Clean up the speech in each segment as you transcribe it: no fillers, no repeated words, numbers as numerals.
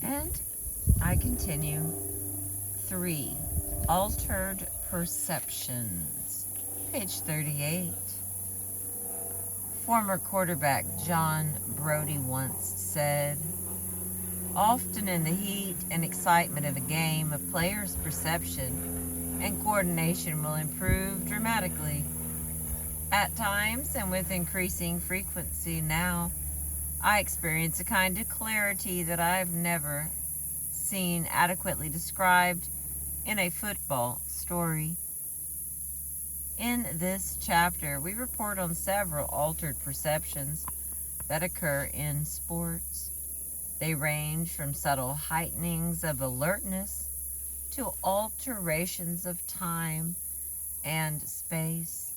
And I continue. 3. Altered perceptions. Page 38. Former quarterback John Brody once said, "Often in the heat and excitement of a game, a player's perception and coordination will improve dramatically. At times, and with increasing frequency now, I experience a kind of clarity that I've never seen adequately described in a football story." In this chapter, we report on several altered perceptions that occur in sports. They range from subtle heightenings of alertness to alterations of time and space,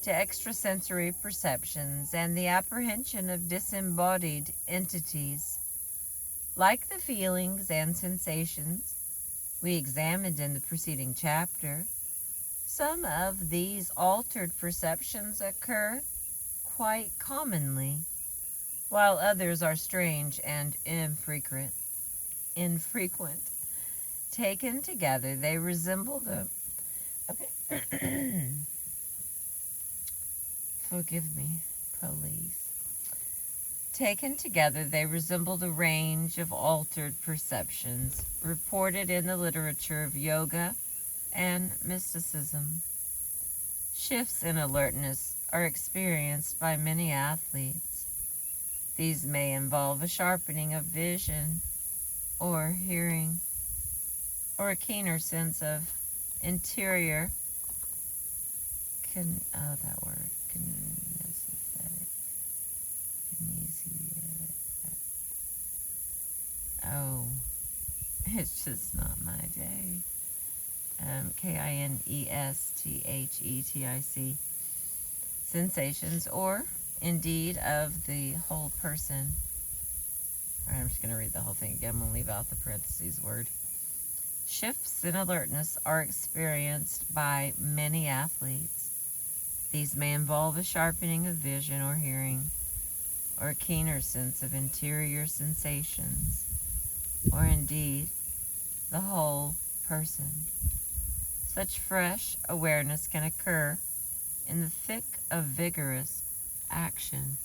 to extrasensory perceptions and the apprehension of disembodied entities. Like the feelings and sensations we examined in the preceding chapter, some of these altered perceptions occur quite commonly, while others are strange and infrequent. Taken together, they resemble the... Okay. Forgive me, police. Taken together, they resemble the range of altered perceptions reported in the literature of yoga and mysticism. Shifts in alertness are experienced by many athletes. These may involve a sharpening of vision or hearing, or a keener sense of interior kinesthetic. Oh, it's just not my day. Kinesthetic sensations, or indeed of the whole person. All right, I'm just going to read the whole thing again. I'm going to leave out the parentheses word. Shifts in alertness are experienced by many athletes. These may involve a sharpening of vision or hearing, or a keener sense of interior sensations, or indeed the whole person. Such fresh awareness can occur in the thick of vigorous action.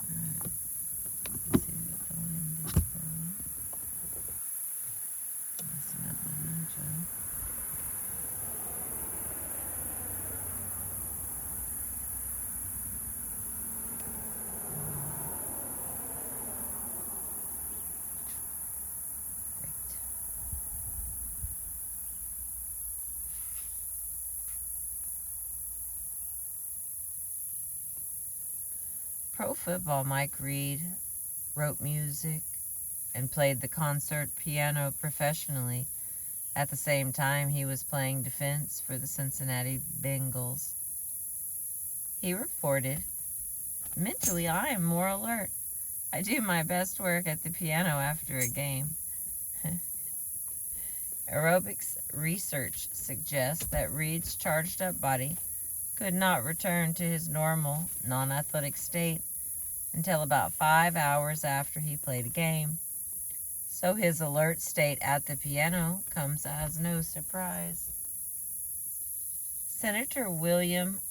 Let's see what the wind is blowing. Messing up my mojo. Pro football Mike Reed wrote music and played the concert piano professionally. At the same time, he was playing defense for the Cincinnati Bengals. He reported, "Mentally, I am more alert. I do my best work at the piano after a game." Aerobics research suggests that Reed's charged up body could not return to his normal, non-athletic state until about 5 hours after he played a game. So his alert state at the piano comes as no surprise. Senator William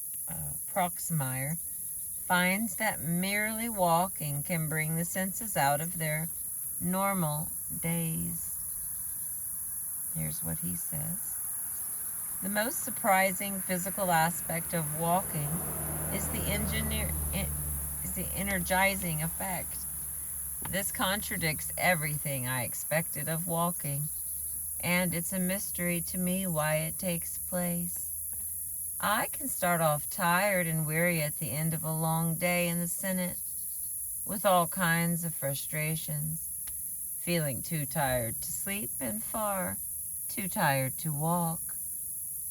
Proxmire finds that merely walking can bring the senses out of their normal days. Here's what he says. "The most surprising physical aspect of walking is the energizing effect. This contradicts everything I expected of walking, and it's a mystery to me why it takes place. I can start off tired and weary at the end of a long day in the Senate, with all kinds of frustrations, feeling too tired to sleep and far too tired to walk.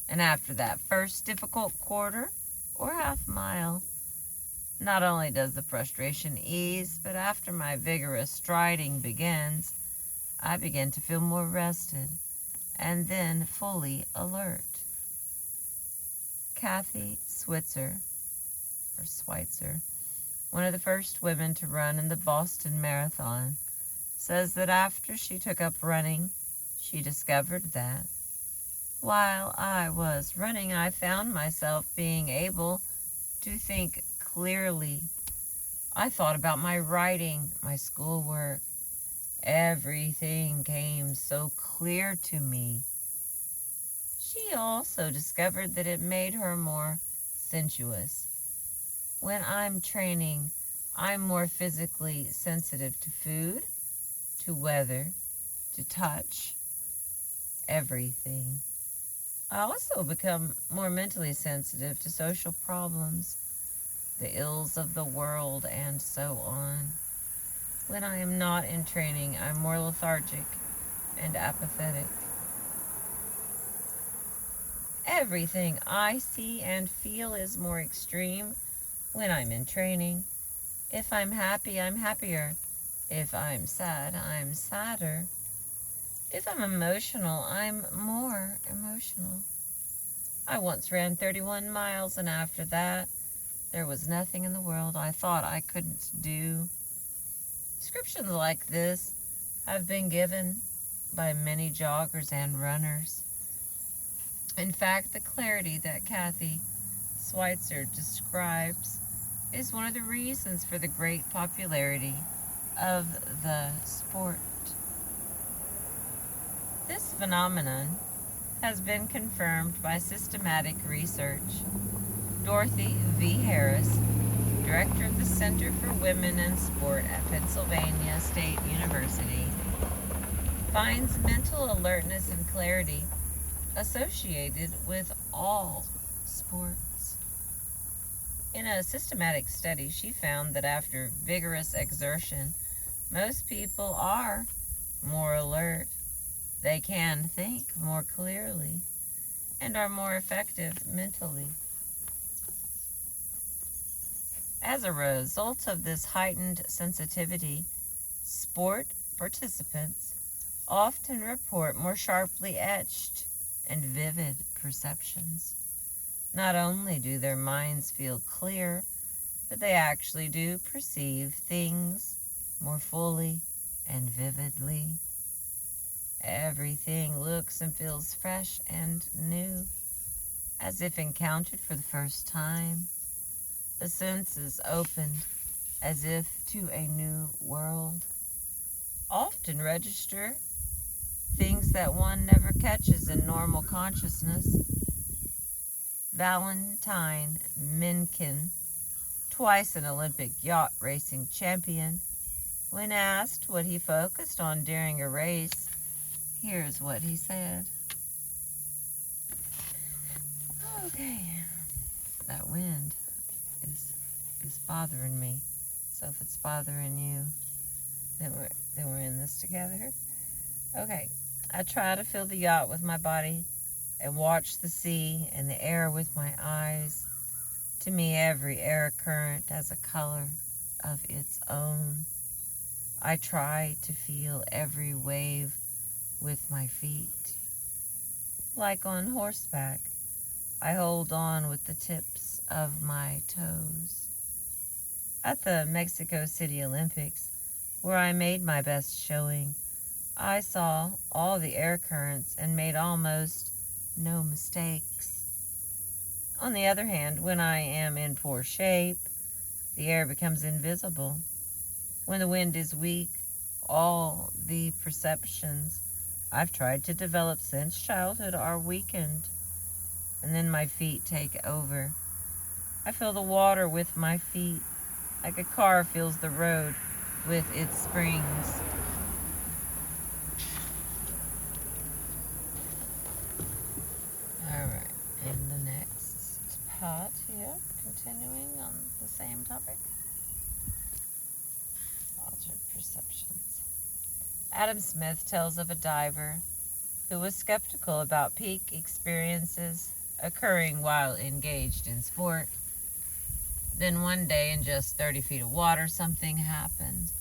And after that first difficult quarter or half mile, not only does the frustration ease, but after my vigorous striding begins, I begin to feel more rested and then fully alert." Kathy Switzer one of the first women to run in the Boston Marathon, says that after she took up running, she discovered that while I was running, I found myself being able to think clearly. I thought about my writing, my schoolwork. Everything came so clear to me. She also discovered that it made her more sensuous. When I'm training, I'm more physically sensitive to food, to weather, to touch, everything. I also become more mentally sensitive to social problems, the ills of the world, and so on. When I am not in training, I'm more lethargic and apathetic. Everything I see and feel is more extreme when I'm in training. If I'm happy, I'm happier. If I'm sad, I'm sadder. If I'm emotional, I'm more emotional. I once ran 31 miles, and after that, there was nothing in the world I thought I couldn't do. Descriptions like this have been given by many joggers and runners. In fact, the clarity that Kathy Schweitzer describes is one of the reasons for the great popularity of the sport. This phenomenon has been confirmed by systematic research. Dorothy V. Harris, director of the Center for Women in Sport at Pennsylvania State University, finds mental alertness and clarity associated with all sports. In a systematic study, she found that after vigorous exertion, most people are more alert. They can think more clearly and are more effective mentally. As a result of this heightened sensitivity, sport participants often report more sharply etched and vivid perceptions. Not only do their minds feel clear, but they actually do perceive things more fully and vividly. Everything looks and feels fresh and new, as if encountered for the first time. The senses opened as if to a new world. Often register things that one never catches in normal consciousness. Valentine Minkin, twice an Olympic yacht racing champion, when asked what he focused on during a race, here's what he said. Okay, that wind is bothering me. So if it's bothering you, then we're in this together. Okay, I try to fill the yacht with my body and watch the sea and the air with my eyes. To me, every air current has a color of its own. I try to feel every wave with my feet. Like on horseback, I hold on with the tips of my toes. At the Mexico City Olympics, where I made my best showing, I saw all the air currents and made almost no mistakes. On the other hand, when I am in poor shape, the air becomes invisible. When the wind is weak, all the perceptions I've tried to develop since childhood are weakened, and then my feet take over. I feel the water with my feet, like a car feels the road with its springs. Alright, in the next part here, continuing on the same topic. Altered perceptions. Adam Smith tells of a diver who was skeptical about peak experiences occurring while engaged in sport. Then one day, in just 30 feet of water, something happened.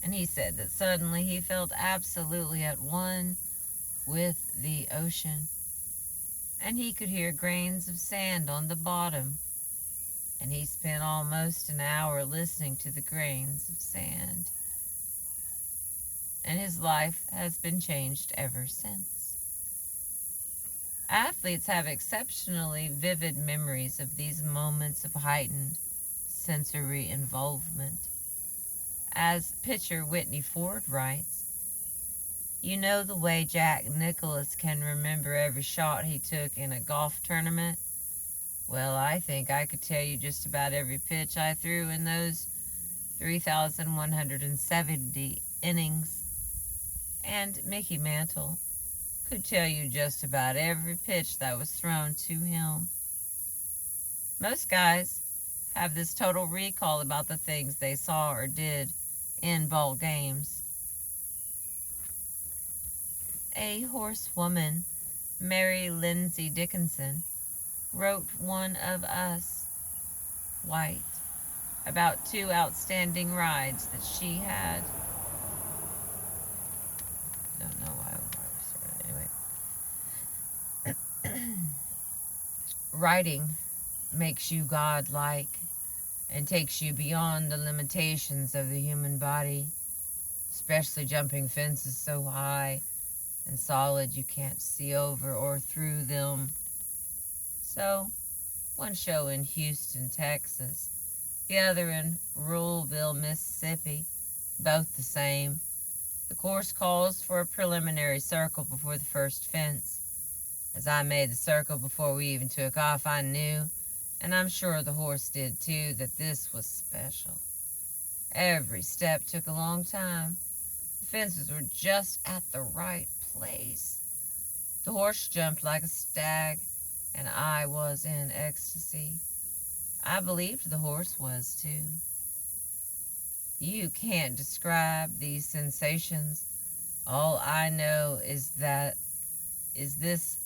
And he said that suddenly he felt absolutely at one with the ocean. And he could hear grains of sand on the bottom. and he spent almost an hour listening to the grains of sand. And his life has been changed ever since. Athletes have exceptionally vivid memories of these moments of heightened sensory involvement. As pitcher Whitney Ford writes, "You know the way Jack Nicklaus can remember every shot he took in a golf tournament? Well, I think I could tell you just about every pitch I threw in those 3,170 innings. And Mickey Mantle could tell you just about every pitch that was thrown to him." Most guys have this total recall about the things they saw or did in ball games. A horsewoman, Mary Lindsay Dickinson, wrote One of Us, White, about 2 outstanding rides that she had. Don't know why we started anyway. Writing makes you godlike and takes you beyond the limitations of the human body, especially jumping fences so high and solid you can't see over or through them. So, one show in Houston, Texas, the other in Ruleville, Mississippi, both the same. The course calls for a preliminary circle before the first fence. As I made the circle before we even took off, I knew, and I'm sure the horse did too, that this was special. Every step took a long time. The fences were just at the right place. The horse jumped like a stag, and I was in ecstasy. I believed the horse was too. You can't describe these sensations. All I know is this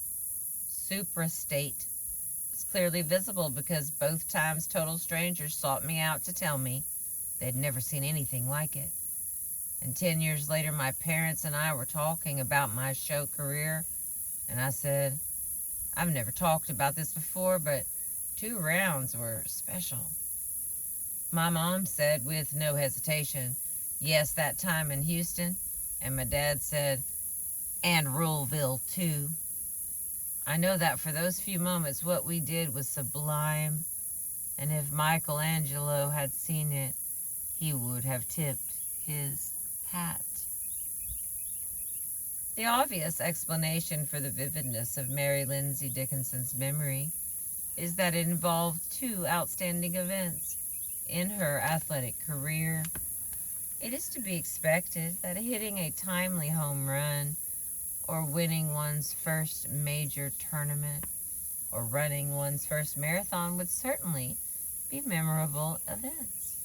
suprastate was clearly visible because both times total strangers sought me out to tell me they'd never seen anything like it. And 10 years later, my parents and I were talking about my show career, and I said, "I've never talked about this before, but 2 rounds were special." My mom said with no hesitation, "Yes, that time in Houston," and my dad said, "And Ruleville too." I know that for those few moments what we did was sublime, and if Michelangelo had seen it, he would have tipped his hat. The obvious explanation for the vividness of Mary Lindsay Dickinson's memory is that it involved 2 outstanding events in her athletic career. It is to be expected that hitting a timely home run, or winning one's first major tournament, or running one's first marathon would certainly be memorable events.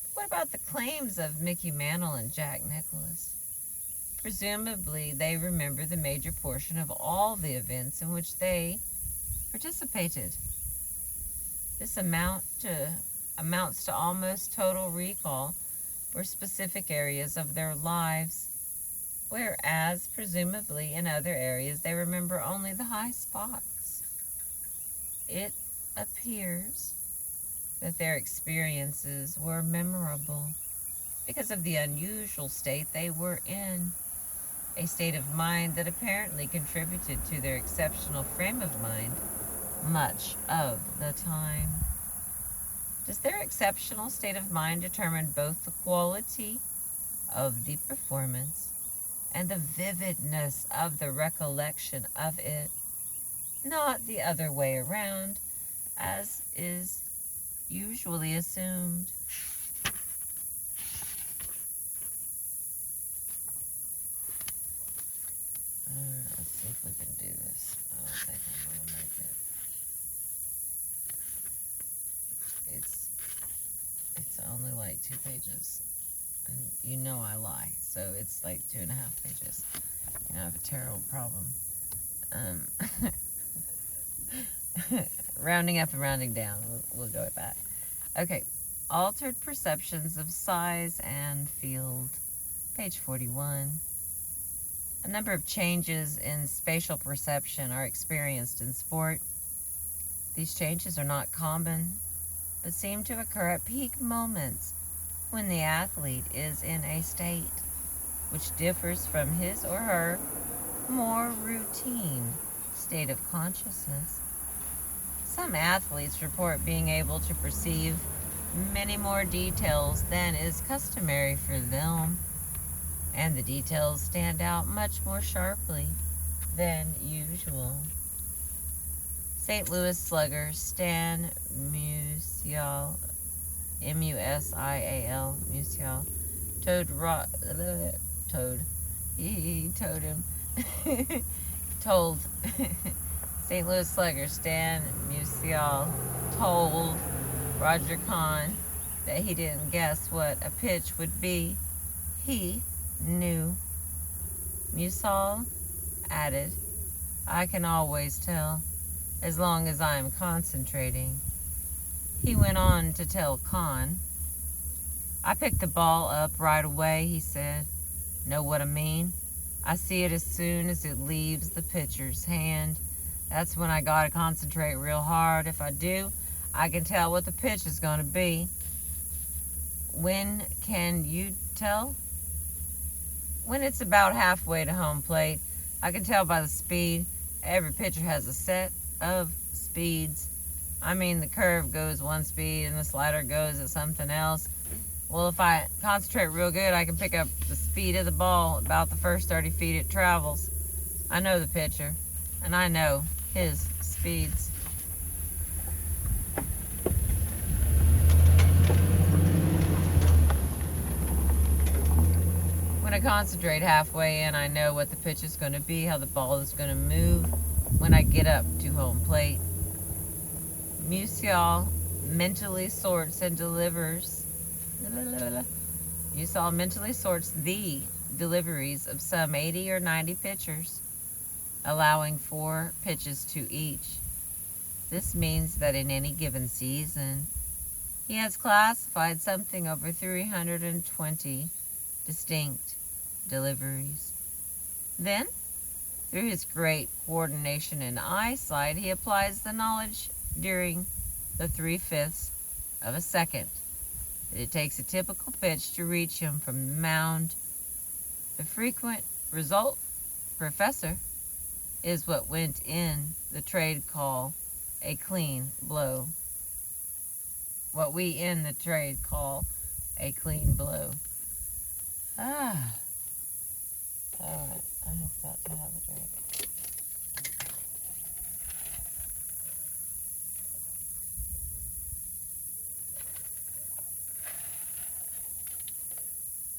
But what about the claims of Mickey Mantle and Jack Nicklaus? Presumably, they remember the major portion of all the events in which they participated. This amounts to almost total recall for specific areas of their lives, whereas presumably in other areas they remember only the high spots. It appears that their experiences were memorable because of the unusual state they were in, a state of mind that apparently contributed to their exceptional frame of mind much of the time. Does their exceptional state of mind determine both the quality of the performance and the vividness of the recollection of it, not the other way around, as is usually assumed? Let's see if we can do this. I don't think I'm going to make it. It's only like 2 pages. And you know I lie, so it's like 2.5 pages. You know, I have a terrible problem. Rounding up and rounding down, we'll go with that. Okay, altered perceptions of size and field, page 41. A number of changes in spatial perception are experienced in sport. These changes are not common but seem to occur at peak moments when the athlete is in a state which differs from his or her more routine state of consciousness. Some athletes report being able to perceive many more details than is customary for them, and the details stand out much more sharply than usual. St. Louis slugger Stan Musial, Musial, Musial, he told him, told St. Louis slugger Stan Musial told Roger Kahn that he didn't guess what a pitch would be. He knew. Musial added, I can always tell, as long as I am concentrating. He went on to tell Kahn, I picked the ball up right away, he said. Know what I mean? I see it as soon as it leaves the pitcher's hand. That's when I gotta concentrate real hard. If I do, I can tell what the pitch is gonna be. When can you tell? When it's about halfway to home plate. I can tell by the speed. Every pitcher has a set of speeds. I mean, the curve goes one speed and the slider goes at something else. Well, if I concentrate real good, I can pick up the speed of the ball about the first 30 feet it travels. I know the pitcher, and I know his speeds. When I concentrate halfway in, I know what the pitch is going to be, how the ball is going to move when I get up to home plate. Musial mentally sorts and delivers. Musial mentally sorts the deliveries of some 80 or 90 pitchers, allowing 4 pitches to each. This means that in any given season, he has classified something over 320 distinct deliveries. Then, through his great coordination and eyesight, he applies the knowledge during the 3/5 of a second that it takes a typical pitch to reach him from the mound. The frequent result, Professor, is what went in the trade call a clean blow. What we in the trade call a clean blow. Ah. Alright, I'm about to have a drink.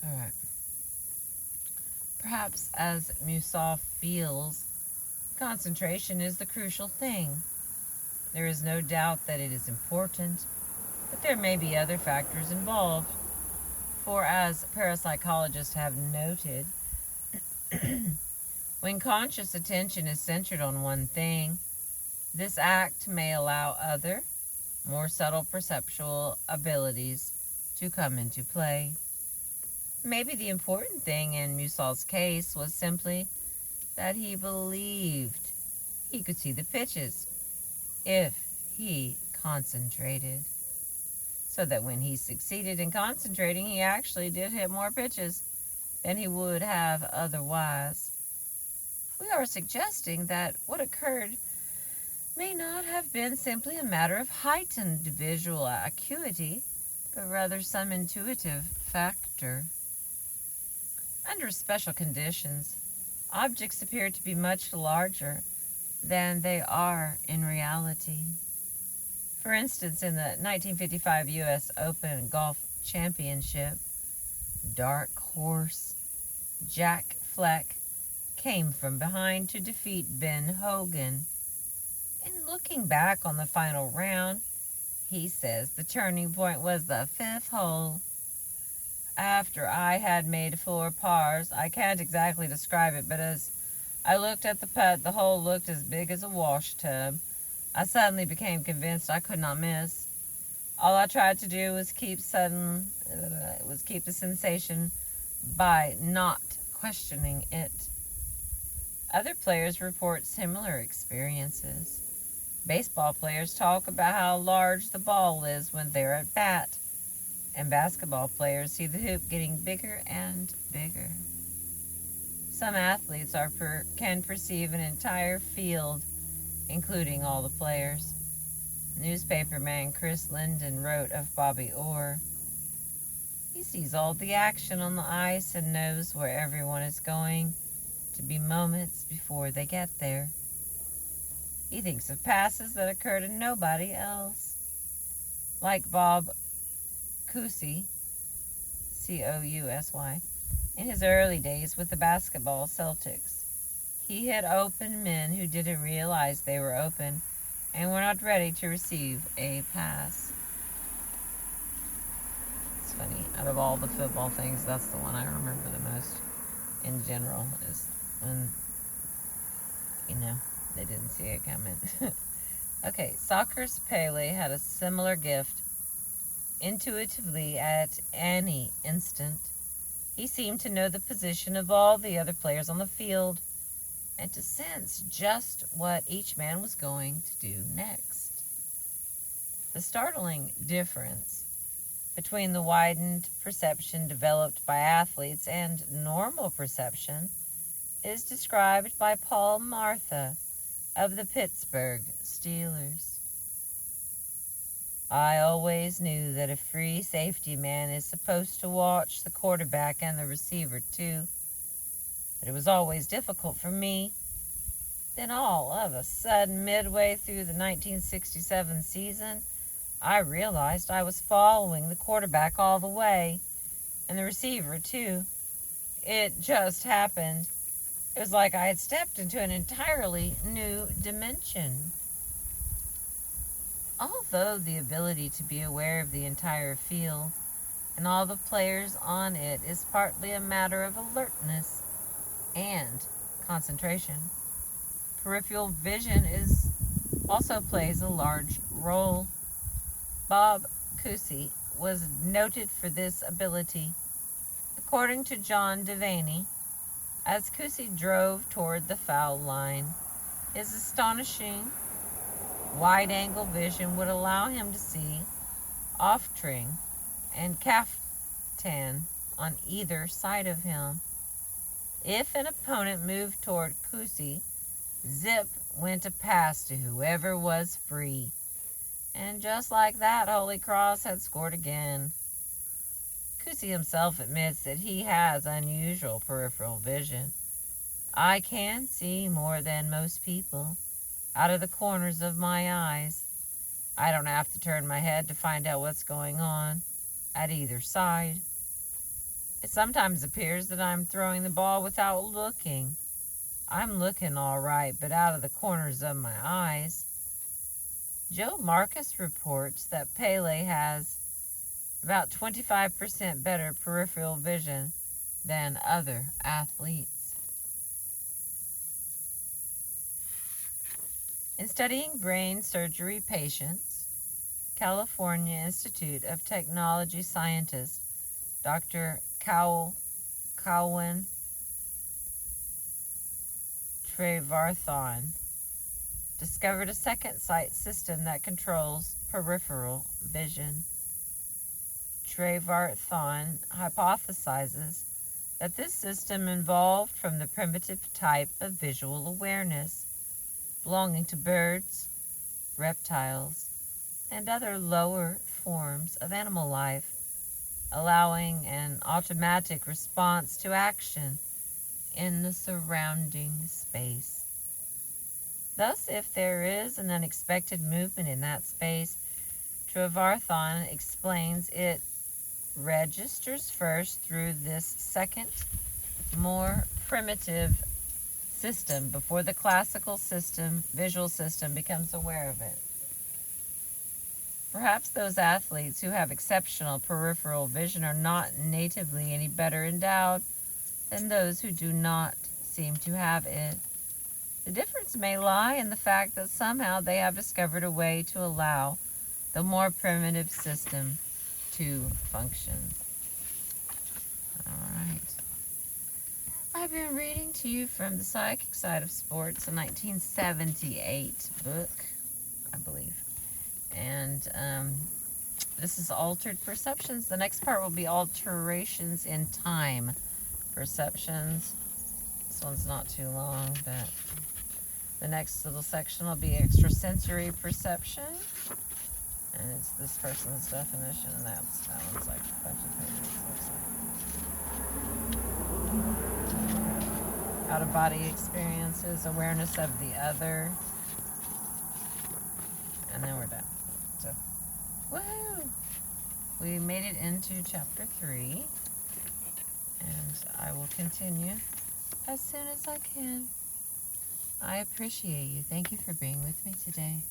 Alright. Perhaps as Musial feels, concentration is the crucial thing. There is no doubt that it is important, but there may be other factors involved. For as parapsychologists have noted, when conscious attention is centered on one thing, this act may allow other, more subtle perceptual abilities to come into play. Maybe the important thing in Musial's case was simply that he believed he could see the pitches if he concentrated. So that when he succeeded in concentrating, he actually did hit more pitches than he would have otherwise. We are suggesting that what occurred may not have been simply a matter of heightened visual acuity, but rather some intuitive factor. Under special conditions, objects appear to be much larger than they are in reality. For instance, in the 1955 U.S. Open Golf Championship, dark horse Jack Fleck came from behind to defeat Ben Hogan. In looking back on the final round, he says the turning point was the 5th hole. After I had made 4 pars, I can't exactly describe it, but as I looked at the putt, the hole looked as big as a wash tub. I suddenly became convinced I could not miss. All I tried to do was keep the sensation by not questioning it. Other players report similar experiences. Baseball players talk about how large the ball is when they're at bat, and basketball players see the hoop getting bigger and bigger. Some athletes can perceive an entire field, including all the players. Newspaperman Chris Linden wrote of Bobby Orr, "He sees all the action on the ice and knows where everyone is going to be moments before they get there. He thinks of passes that occur to nobody else." Like Bob Cousy, Cousy, in his early days with the basketball Celtics, he hit open men who didn't realize they were open and were not ready to receive a pass. It's funny, out of all the football things, that's the one I remember the most in general, is when, they didn't see it coming. Okay, soccer's Pele had a similar gift. Intuitively, at any instant, he seemed to know the position of all the other players on the field and to sense just what each man was going to do next. The startling difference between the widened perception developed by athletes and normal perception is described by Paul Martha of the Pittsburgh Steelers. "I always knew that a free safety man is supposed to watch the quarterback and the receiver too, but it was always difficult for me. Then all of a sudden, midway through the 1967 season, I realized I was following the quarterback all the way, and the receiver too. It just happened. It was like I had stepped into an entirely new dimension." Although the ability to be aware of the entire field and all the players on it is partly a matter of alertness and concentration, peripheral vision also plays a large role. Bob Cousy was noted for this ability. According to John Devaney, as Cousy drove toward the foul line, his astonishing wide-angle vision would allow him to see Oftring and Kaftan on either side of him. If an opponent moved toward Cousy, zip went a pass to whoever was free. And just like that, Holy Cross had scored again. Cousy himself admits that he has unusual peripheral vision. "I can see more than most people out of the corners of my eyes. I don't have to turn my head to find out what's going on at either side. It sometimes appears that I'm throwing the ball without looking. I'm looking all right, but out of the corners of my eyes." Joe Marcus reports that Pele has about 25% better peripheral vision than other athletes. In studying brain surgery patients, California Institute of Technology scientist Dr. Cowan Trevarthan discovered a second sight system that controls peripheral vision. Trevarthan hypothesizes that this system evolved from the primitive type of visual awareness belonging to birds, reptiles, and other lower forms of animal life, allowing an automatic response to action in the surrounding space. Thus, if there is an unexpected movement in that space, Trevarthan explains it registers first through this second, more primitive system before the classical visual system becomes aware of it. Perhaps those athletes who have exceptional peripheral vision are not natively any better endowed than those who do not seem to have it. The difference may lie in the fact that somehow they have discovered a way to allow the more primitive system to function. All right. I've been reading to you from The Psychic Side of Sports, a 1978 book. And this is altered perceptions. The next part will be alterations in time perceptions. This one's not too long, but the next little section will be extrasensory perception. And it's this person's definition, and that one's like a bunch of pages. Out-of-body experiences, awareness of the other. And then we're done. So, woohoo! We made it into chapter 3. And I will continue as soon as I can. I appreciate you. Thank you for being with me today.